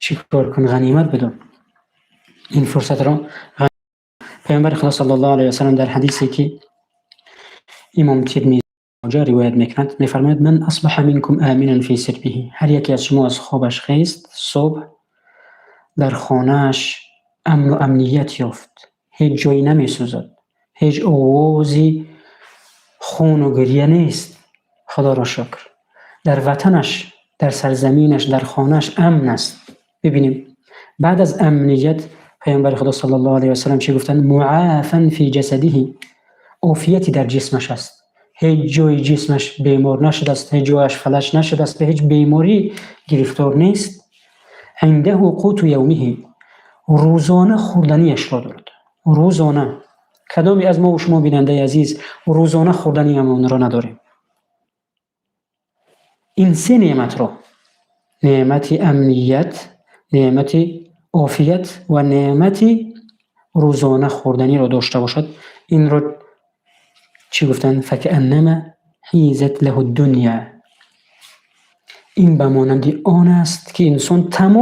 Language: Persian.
چیکار کن؟ غنیمت بدون این فرصت را. پیامبر خدا صلی الله علیه و سلم در حدیثی که امام ترمذی روایت میکند میفرماید من اصبح منکم آمنا فی سربه، هر یکی از شما از خوابش خیست صبح در خانهش امن و امنیت یافت، هیچ جایی نمیسوزد، هیچ آوازی خون و گریه نیست، خدا را شکر. در وطنش، در سرزمینش، در خانهش امن است. ببینیم بعد از امنیت پیامبر خدا صلی الله علیه و سلم چی گفتن؟ معافا فی جسده، عافیتی در جسمش است، هیچ جای جسمش بیمار نشده است، هیچ جایش فلج نشده است، به هیچ بیماری گرفتار نیست. عنده قوت یومه، روزانه خوردنیش را دارد. روزانه کدامی از ما و شما بیننده عزیز روزانه خوردنی اون را نداریم؟ این سه نعمت را، نعمت امنیت، نعمت عافیت و نعمت روزانه خوردنی را داشته باشد، این را چی گفتن؟ فکأنما حیزت له الدنیا، این به مانند آن است که انسان تمام